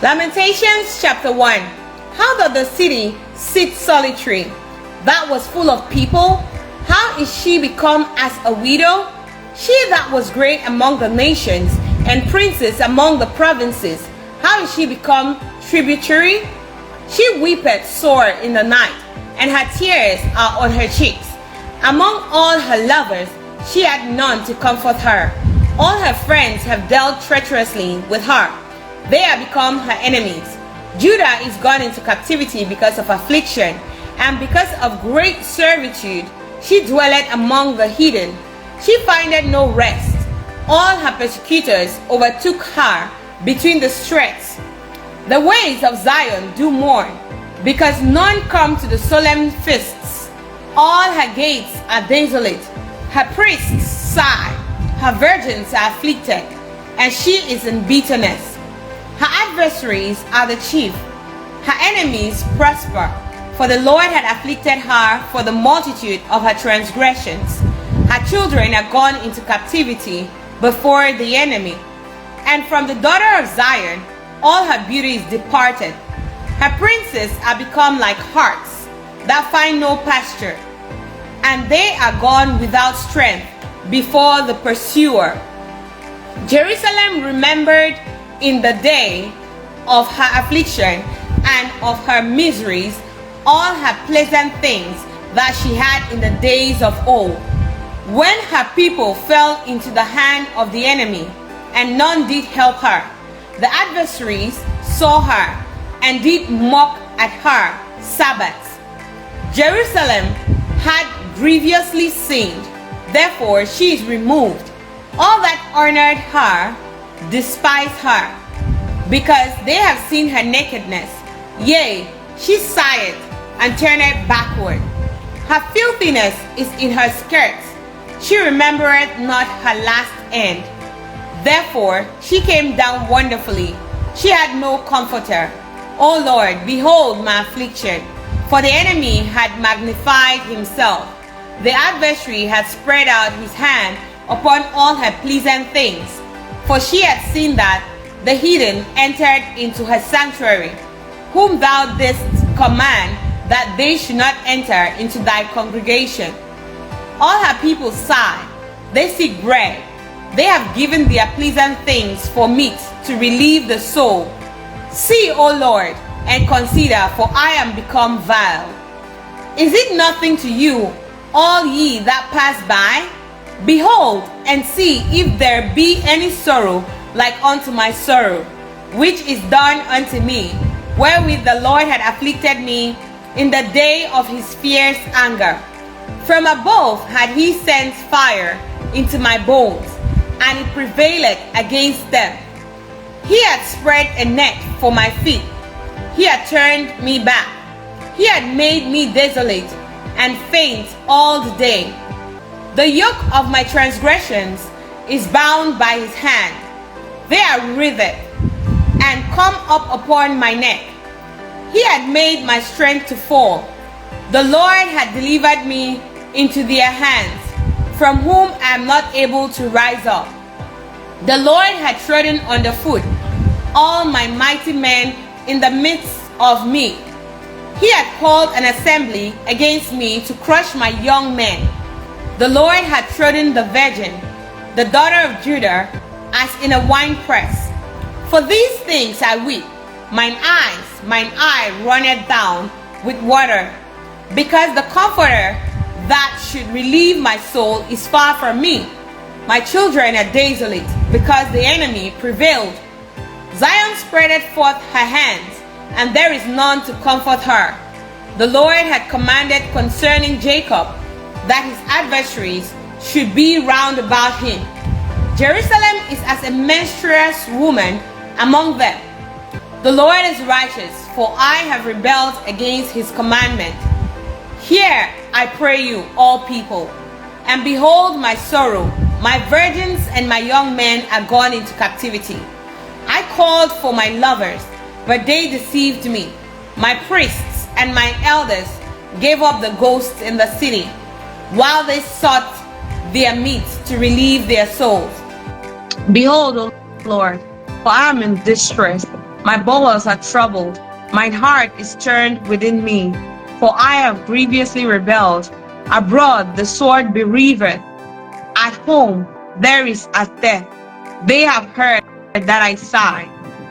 Lamentations chapter 1. How doth the city sit solitary, that was full of people? How is she become as a widow? She that was great among the nations, and princess among the provinces, how is she become tributary? She weepeth sore in the night, and her tears are on her cheeks. Among all her lovers, she had none to comfort her. All her friends have dealt treacherously with her. They are become her enemies. Judah is gone into captivity because of affliction, and because of great servitude she dwelleth among the heathen. She findeth no rest. All her persecutors overtook her between the straits. The ways of Zion do mourn, because none come to the solemn feasts. All her gates are desolate. Her priests sigh. Her virgins are afflicted, and she is in bitterness. Her adversaries are the chief. Her enemies prosper, for the Lord had afflicted her for the multitude of her transgressions. Her children are gone into captivity before the enemy. And from the daughter of Zion, all her beauty is departed. Her princes are become like harts that find no pasture, and they are gone without strength before the pursuer. Jerusalem remembered in the day of her affliction and of her miseries all her pleasant things that she had in the days of old, when her people fell into the hand of the enemy, and none did help her. The adversaries saw her and did mock at her Sabbaths. Jerusalem had grievously sinned, therefore she is removed. All that honored her despise her, because they have seen her nakedness. Yea, she sigheth and turneth backward. Her filthiness is in her skirts. She remembereth not her last end. Therefore she came down wonderfully. She had no comforter. O Lord, behold my affliction. For the enemy had magnified himself. The adversary had spread out his hand upon all her pleasant things. For she had seen that the heathen entered into her sanctuary, whom thou didst command that they should not enter into thy congregation. All her people sigh, they seek bread. They have given their pleasant things for meat to relieve the soul. See, O Lord, and consider, for I am become vile. Is it nothing to you, all ye that pass by? Behold, and see if there be any sorrow like unto my sorrow, which is done unto me, wherewith the Lord had afflicted me in the day of his fierce anger. From above had he sent fire into my bones, and it prevailed against them. He had spread a net for my feet. He had turned me back. He had made me desolate and faint all the day. The yoke of my transgressions is bound by his hand. They are writhed and come up upon my neck. He had made my strength to fall. The Lord had delivered me into their hands, from whom I am not able to rise up. The Lord had trodden under foot all my mighty men in the midst of me. He had called an assembly against me to crush my young men. The Lord had trodden the virgin, the daughter of Judah, as in a winepress. For these things I weep. Mine eye runneth down with water, because the Comforter that should relieve my soul is far from me. My children are desolate, because the enemy prevailed. Zion spreadeth forth her hands, and there is none to comfort her. The Lord had commanded concerning Jacob, that his adversaries should be round about him. Jerusalem is as a menstruous woman among them. The Lord is righteous, for I have rebelled against his commandment. Hear, I pray you, all people, and behold my sorrow. My virgins and my young men are gone into captivity. I called for my lovers, but they deceived me. My priests and my elders gave up the ghosts in the city, while they sought their meat to relieve their souls. Behold, O Lord, for I am in distress. My bowels are troubled. Mine heart is turned within me. For I have grievously rebelled. Abroad the sword bereaveth. At home there is a death. They have heard that I sigh.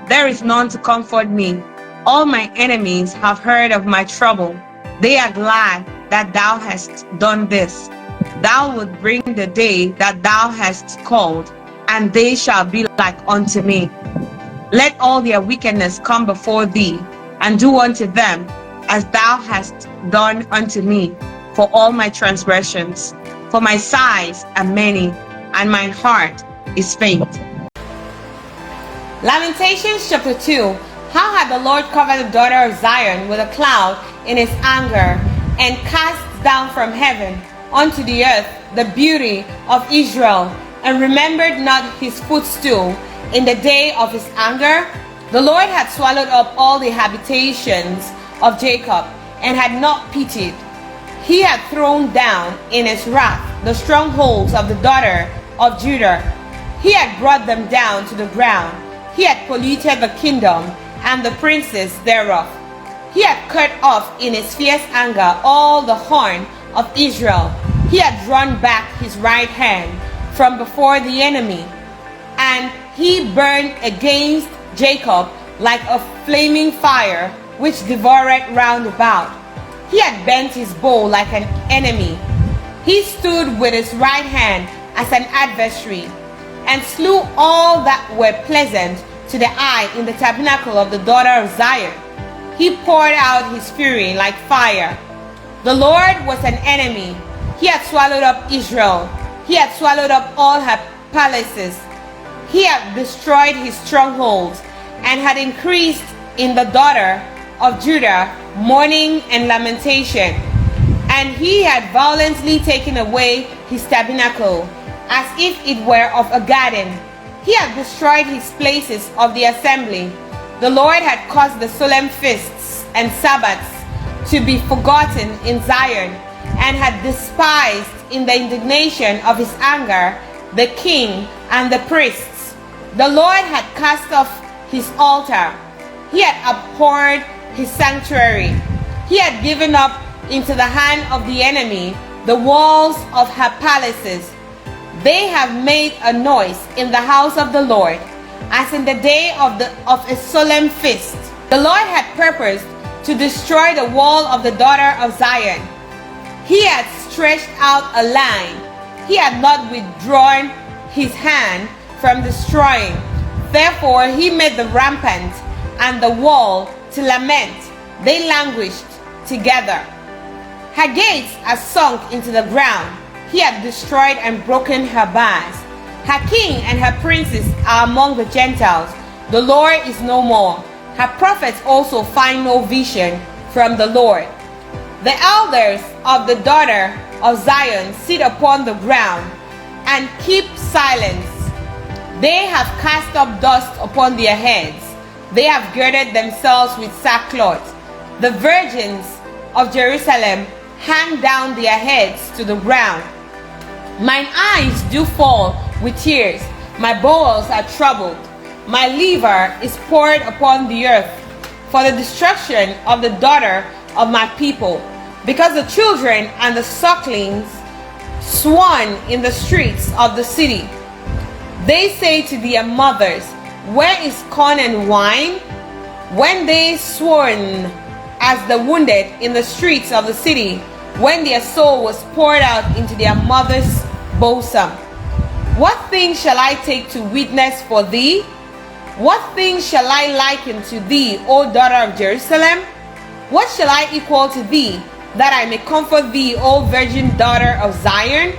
There is none to comfort me. All my enemies have heard of my trouble. They are glad that thou hast done this. Thou wilt bring the day that thou hast called, and they shall be like unto me. Let all their wickedness come before thee, and do unto them as thou hast done unto me for all my transgressions. For my sighs are many, and mine heart is faint. Lamentations chapter 2. How had the Lord covered the daughter of Zion with a cloud in his anger, and cast down from heaven unto the earth the beauty of Israel, and remembered not his footstool in the day of his anger? The Lord had swallowed up all the habitations of Jacob, and had not pitied. He had thrown down in his wrath the strongholds of the daughter of Judah. He had brought them down to the ground. He had polluted the kingdom and the princes thereof. He had cut off in his fierce anger all the horn of Israel. He had drawn back his right hand from before the enemy, and he burned against Jacob like a flaming fire, which devoureth round about. He had bent his bow like an enemy. He stood with his right hand as an adversary, and slew all that were pleasant to the eye in the tabernacle of the daughter of Zion. He poured out his fury like fire. The Lord was an enemy. He had swallowed up Israel. He had swallowed up all her palaces. He had destroyed his strongholds, and had increased in the daughter of Judah mourning and lamentation. And he had violently taken away his tabernacle, as if it were of a garden. He had destroyed his places of the assembly. The Lord had caused the solemn feasts and Sabbaths to be forgotten in Zion, and had despised in the indignation of his anger the king and the priests. The Lord had cast off his altar. He had abhorred his sanctuary. He had given up into the hand of the enemy the walls of her palaces. They have made a noise in the house of the Lord, as in the day of a solemn feast. The Lord had purposed to destroy the wall of the daughter of Zion. He had stretched out a line. He had not withdrawn his hand from destroying. Therefore he made the rampart and the wall to lament. They languished together. Her gates are sunk into the ground. He had destroyed and broken her bars. Her king and her princes are among the Gentiles. The Lord is no more. Her prophets also find no vision from the Lord. The elders of the daughter of Zion sit upon the ground and keep silence. They have cast up dust upon their heads. They have girded themselves with sackcloth. The virgins of Jerusalem hang down their heads to the ground. Mine eyes do fall with tears. My bowels are troubled. My liver is poured upon the earth for the destruction of the daughter of my people, because the children and the sucklings swan in the streets of the city. They say to their mothers, where is corn and wine? When they swoon as the wounded in the streets of the city, when their soul was poured out into their mother's bosom. What thing shall I take to witness for thee? What thing shall I liken to thee, O daughter of Jerusalem? What shall I equal to thee, that I may comfort thee, O virgin daughter of Zion?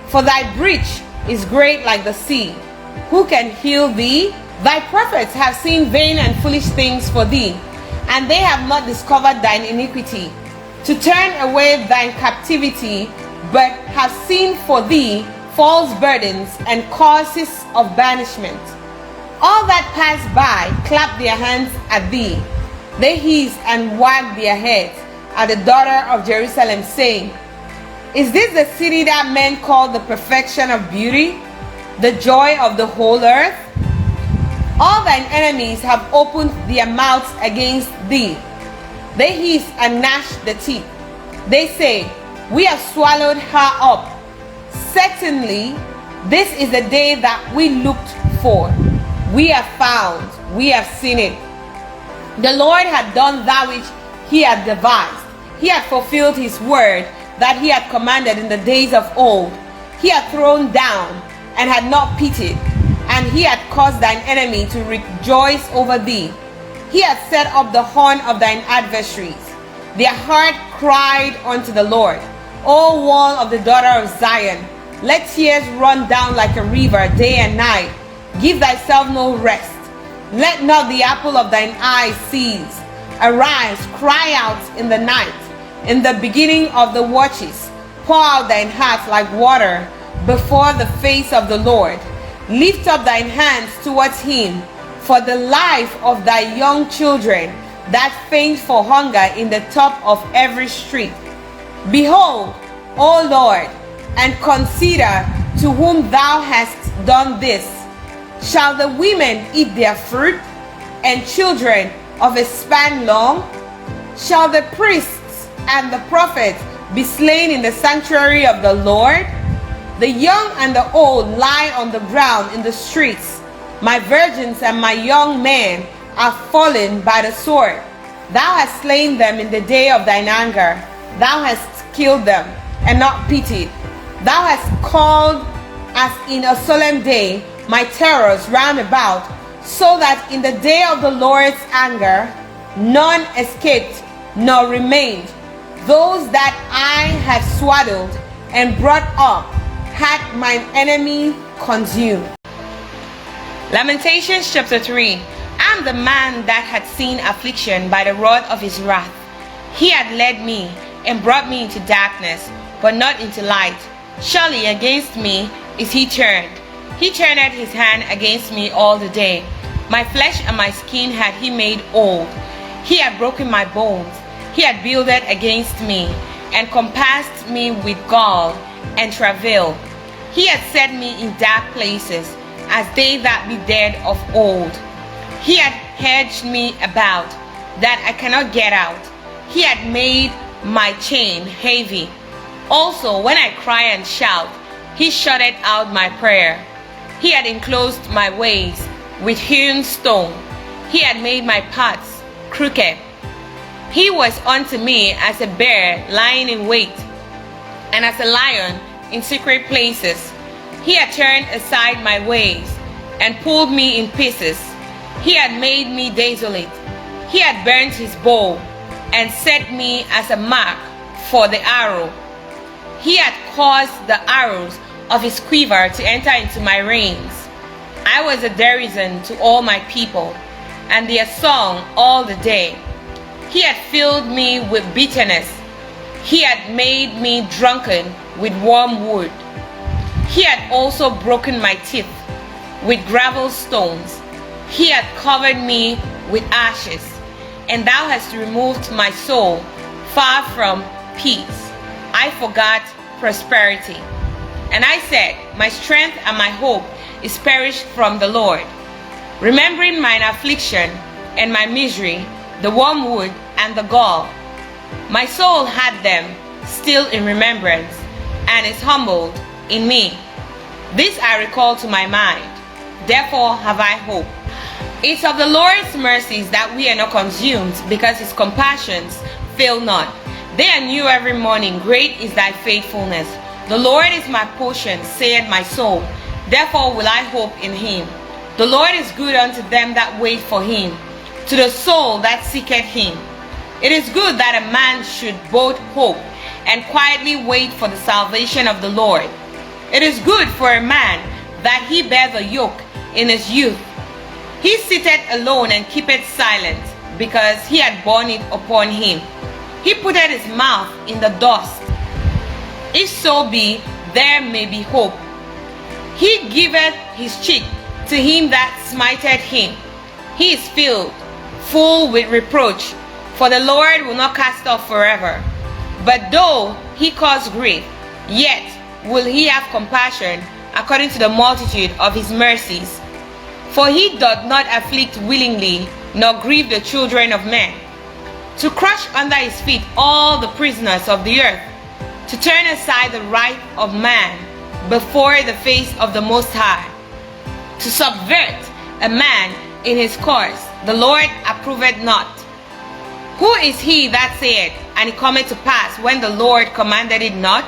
For thy breach is great like the sea. Who can heal thee? Thy prophets have seen vain and foolish things for thee, and they have not discovered thine iniquity, to turn away thine captivity, but have seen for thee false burdens and causes of banishment. All that pass by clap their hands at thee. They hiss and wag their heads at the daughter of Jerusalem, saying, is this the city that men call the perfection of beauty, the joy of the whole earth? All thine enemies have opened their mouths against thee. They hiss and gnash the teeth. They say, we have swallowed her up. Certainly, this is the day that we looked for. We have found, we have seen it. The Lord had done that which he had devised. He had fulfilled his word that he had commanded in the days of old. He had thrown down and had not pitied, and he had caused thine enemy to rejoice over thee. He had set up the horn of thine adversaries. Their heart cried unto the Lord. O wall of the daughter of Zion, let tears run down like a river day and night. Give thyself no rest. Let not the apple of thine eye cease. Arise, cry out in the night. In the beginning of the watches, pour out thine heart like water before the face of the Lord. Lift up thine hands towards him for the life of thy young children that faint for hunger in the top of every street. Behold, O Lord, and consider to whom thou hast done this. Shall the women eat their fruit, and children of a span long? Shall the priests and the prophets be slain in the sanctuary of the Lord? The young and the old lie on the ground in the streets. My virgins and my young men are fallen by the sword. Thou hast slain them in the day of thine anger. Thou hast killed them, and not pitied. Thou hast called as in a solemn day my terrors round about, so that in the day of the Lord's anger none escaped nor remained. Those that I had swaddled and brought up had mine enemy consumed. Lamentations chapter 3. I am the man that had seen affliction by the rod of his wrath. He had led me and brought me into darkness, but not into light. Surely against me is he turned. He turned his hand against me all the day. My flesh and my skin had he made old. He had broken my bones. He had builded against me, and compassed me with gall and travail. He had set me in dark places, as they that be dead of old. He had hedged me about, that I cannot get out. He had made my chain heavy. Also, when I cry and shout, he shutted out my prayer. He had enclosed my ways with hewn stone. He had made my paths crooked. He was unto me as a bear lying in wait, and as a lion in secret places. He had turned aside my ways, and pulled me in pieces. He had made me desolate. He had burnt his bow, and set me as a mark for the arrow. He had caused the arrows of his quiver to enter into my reins. I was a derision to all my people, and their song all the day. He had filled me with bitterness. He had made me drunken with wormwood. He had also broken my teeth with gravel stones. He had covered me with ashes, and thou hast removed my soul far from peace. I forgot prosperity. And I said, my strength and my hope is perished from the Lord. Remembering mine affliction and my misery, the wormwood and the gall, my soul had them still in remembrance, and is humbled in me. This I recall to my mind, therefore have I hope. It's of the Lord's mercies that we are not consumed, because his compassions fail not. They are new every morning. Great is thy faithfulness. The Lord is my portion, saith my soul. Therefore will I hope in him. The Lord is good unto them that wait for him, to the soul that seeketh him. It is good that a man should both hope and quietly wait for the salvation of the Lord. It is good for a man that he bear the yoke in his youth. He sitteth alone and keepeth silent, because he had borne it upon him. He putteth his mouth in the dust. If so be, there may be hope. He giveth his cheek to him that smiteth him. He is filled, full with reproach, for the Lord will not cast off forever. But though he cause grief, yet will he have compassion according to the multitude of his mercies. For he doth not afflict willingly, nor grieve the children of men, to crush under his feet all the prisoners of the earth, to turn aside the right of man before the face of the Most High, to subvert a man in his course, the Lord approveth not. Who is he that saith, and it cometh to pass, when the Lord commanded it not?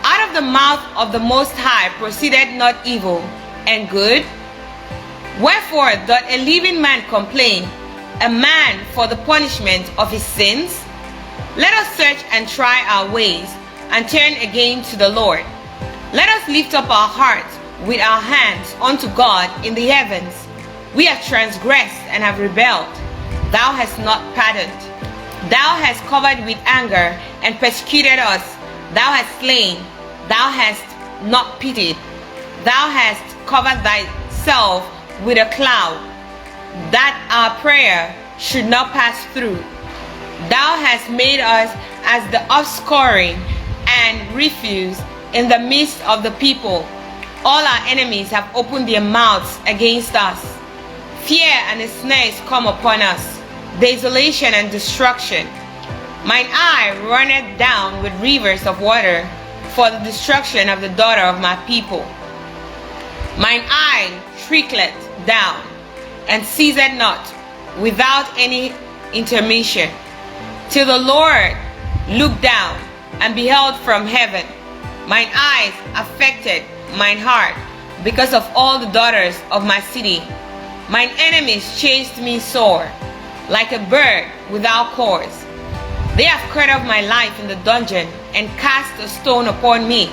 Out of the mouth of the Most High proceeded not evil and good? Wherefore doth a living man complain, a man for the punishment of his sins? Let us search and try our ways, and turn again to the Lord. Let us lift up our hearts with our hands unto God in the heavens. We have transgressed and have rebelled. Thou hast not pardoned. Thou hast covered with anger and persecuted us. Thou hast slain. Thou hast not pitied. Thou hast covered thyself with a cloud, that our prayer should not pass through. Thou hast made us as the offscouring and refuse in the midst of the people. All our enemies have opened their mouths against us. Fear and a snare is come upon us, desolation and destruction. Mine eye runneth down with rivers of water for the destruction of the daughter of my people. Mine eye trickleth down, and ceaseth not, without any intermission, till the Lord looked down and beheld from heaven. Mine eyes affected mine heart, because of all the daughters of my city. Mine enemies chased me sore, like a bird without cause. They have cut off my life in the dungeon, and cast a stone upon me.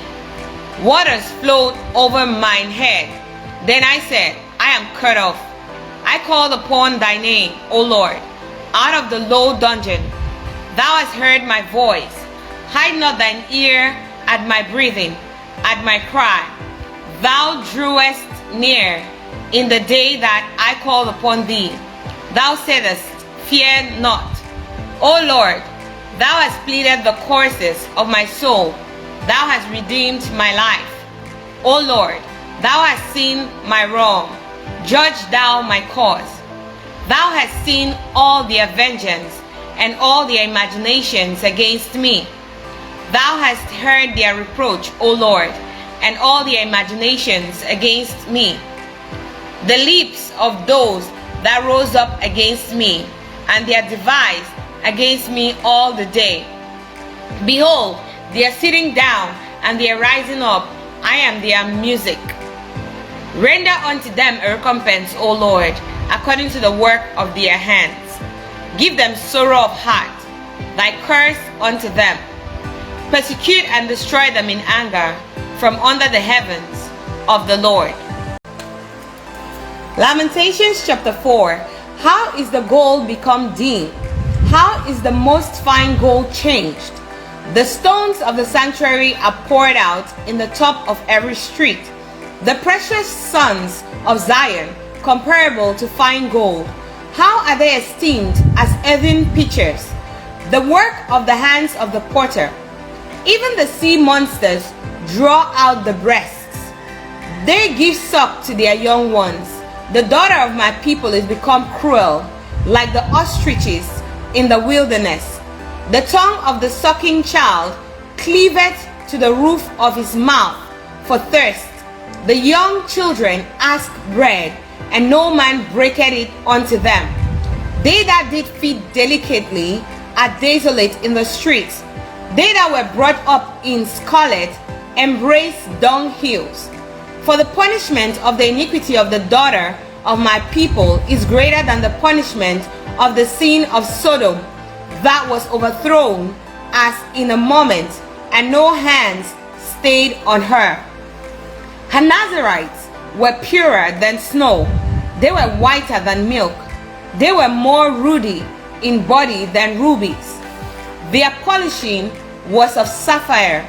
Waters flowed over mine head. Then I said, I am cut off. I called upon thy name, O Lord, out of the low dungeon. Thou hast heard my voice. Hide not thine ear at my breathing, at my cry. Thou drewest near in the day that I called upon thee. Thou saidest, fear not. O Lord, thou hast pleaded the causes of my soul. Thou hast redeemed my life. O Lord, thou hast seen my wrong. Judge thou my cause. Thou hast seen all their vengeance and all their imaginations against me. Thou hast heard their reproach, O Lord, and all their imaginations against me. The lips of those that rose up against me, and they are devised against me all the day. Behold, they are sitting down, and they are rising up. I am their music. Render unto them a recompense, O Lord, according to the work of their hands. Give them sorrow of heart, thy curse unto them. Persecute and destroy them in anger from under the heavens of the Lord. Lamentations chapter 4. How is the gold become dim? How is the most fine gold changed? The stones of the sanctuary are poured out in the top of every street. The precious sons of Zion, comparable to fine gold, how are they esteemed as earthen pitchers, the work of the hands of the potter. Even the sea monsters draw out the breasts. They give suck to their young ones. The daughter of my people is become cruel, like the ostriches in the wilderness. The tongue of the sucking child cleaveth to the roof of his mouth for thirst. The young children ask bread, and no man breaketh it unto them. They that did feed delicately are desolate in the streets. They that were brought up in scarlet embrace dunghills. For the punishment of the iniquity of the daughter of my people is greater than the punishment of the sin of Sodom, that was overthrown as in a moment, and no hands stayed on her. Her Nazarites were purer than snow. They were whiter than milk. They were more ruddy in body than rubies. Their polishing was of sapphire.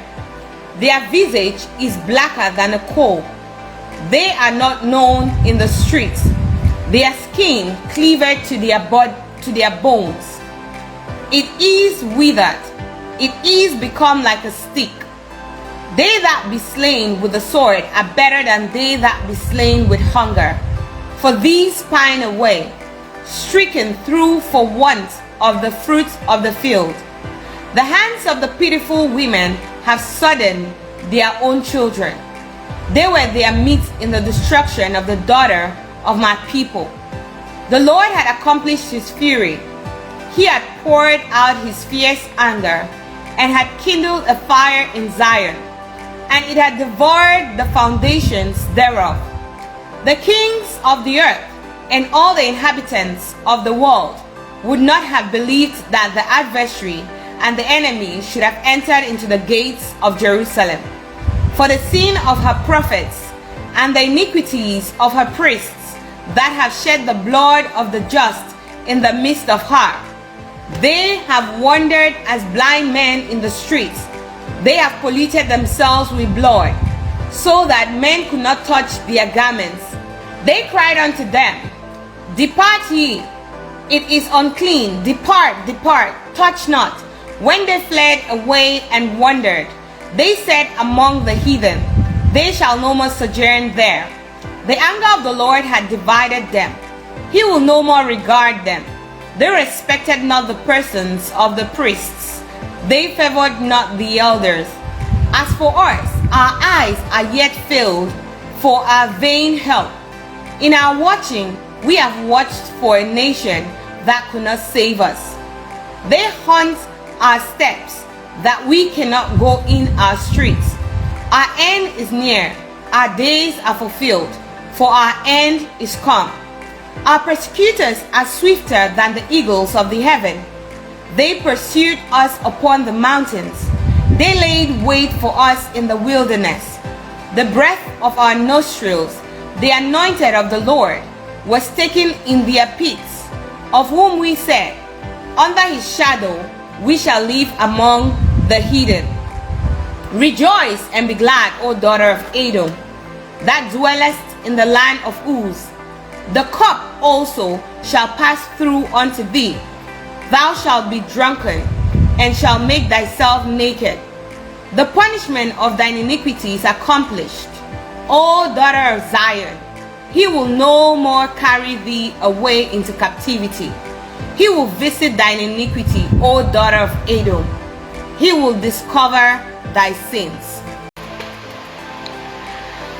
Their visage is blacker than a coal. They are not known in the streets. Their skin cleaved to their bones. It is withered. It is become like a stick. They that be slain with the sword are better than they that be slain with hunger. for these pine away, stricken through for want of the fruits of the field. The hands of the pitiful women have sodden their own children. They were their meat in the destruction of the daughter of my people. The Lord had accomplished his fury. He had poured out his fierce anger and had kindled a fire in Zion, and it had devoured the foundations thereof. The kings of the earth and all the inhabitants of the world would not have believed that the adversary and the enemy should have entered into the gates of Jerusalem. For the sin of her prophets and the iniquities of her priests that have shed the blood of the just in the midst of her, they have wandered as blind men in the streets. They have polluted themselves with blood, so that men could not touch their garments. They cried unto them, Depart ye, it is unclean, depart, depart, touch not. When they fled away and wandered, they said among the heathen, They shall no more sojourn there. The anger of the Lord had divided them. He will no more regard them. They respected not the persons of the priests. They favored not the elders. As for us, our eyes are yet filled for our vain help. In our watching, we have watched for a nation that could not save us. They hunt our steps, that we cannot go in our streets. Our end is near, our days are fulfilled, for our end is come. Our persecutors are swifter than the eagles of the heaven. They pursued us upon the mountains. They laid wait for us in the wilderness. The breath of our nostrils, the anointed of the Lord, was taken in their pits, of whom we said, Under his shadow we shall live among the heathen. Rejoice and be glad, O daughter of Edom, that dwellest in the land of Uz. The cup also shall pass through unto thee. Thou shalt be drunken, and shalt make thyself naked. The punishment of thine iniquity is accomplished, O daughter of Zion. He will no more carry thee away into captivity. He will visit thine iniquity, O daughter of Edom. He will discover thy sins.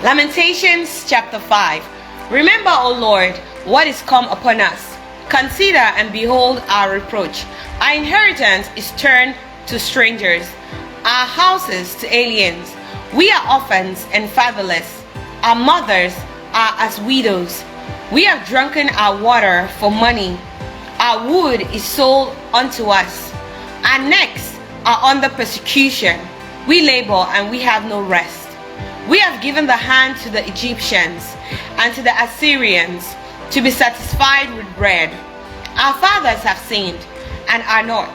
Lamentations chapter 5. Remember, O Lord, what is come upon us. Consider and behold our reproach. Our inheritance is turned to strangers, our houses to aliens. We are orphans and fatherless. Our mothers are as widows. We have drunken our water for money. Our wood is sold unto us. Our necks are under persecution. We labor and we have no rest. We have given the hand to the Egyptians and to the Assyrians to be satisfied with bread. Our fathers have sinned and are not,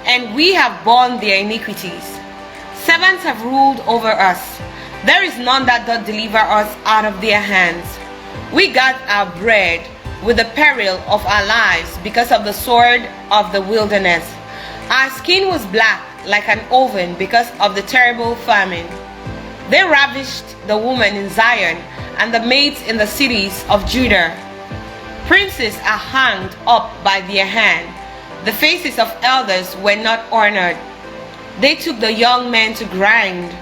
and we have borne their iniquities. Servants have ruled over us. There is none that doth deliver us out of their hands. We got our bread with the peril of our lives because of the sword of the wilderness. Our skin was black like an oven because of the terrible famine. They ravished the woman in Zion and the maids in the cities of Judah. Princes are hanged up by their hand. The faces of elders were not honored. They took the young men to grind,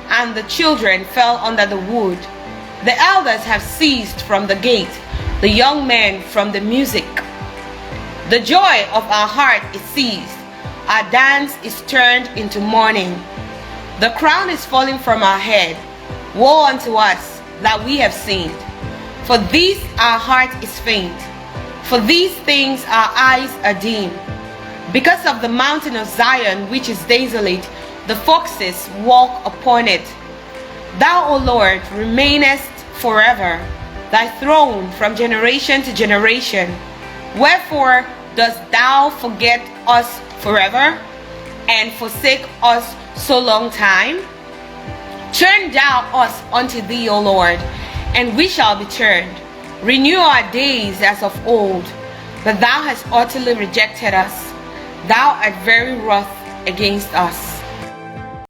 and the children fell under the wood. The elders have ceased from the gate, the young men from the music. The joy of our heart is ceased. Our dance is turned into mourning. The crown is falling from our head. Woe unto us that we have sinned. For these our heart is faint. For these things our eyes are dim. Because of the mountain of Zion which is desolate, the foxes walk upon it. Thou, O Lord, remainest forever, thy throne from generation to generation. Wherefore dost thou forget us forever, and forsake us so long time? Turn thou us unto thee, O Lord, and we shall be turned. Renew our days as of old. But thou hast utterly rejected us. Thou art very wroth against us.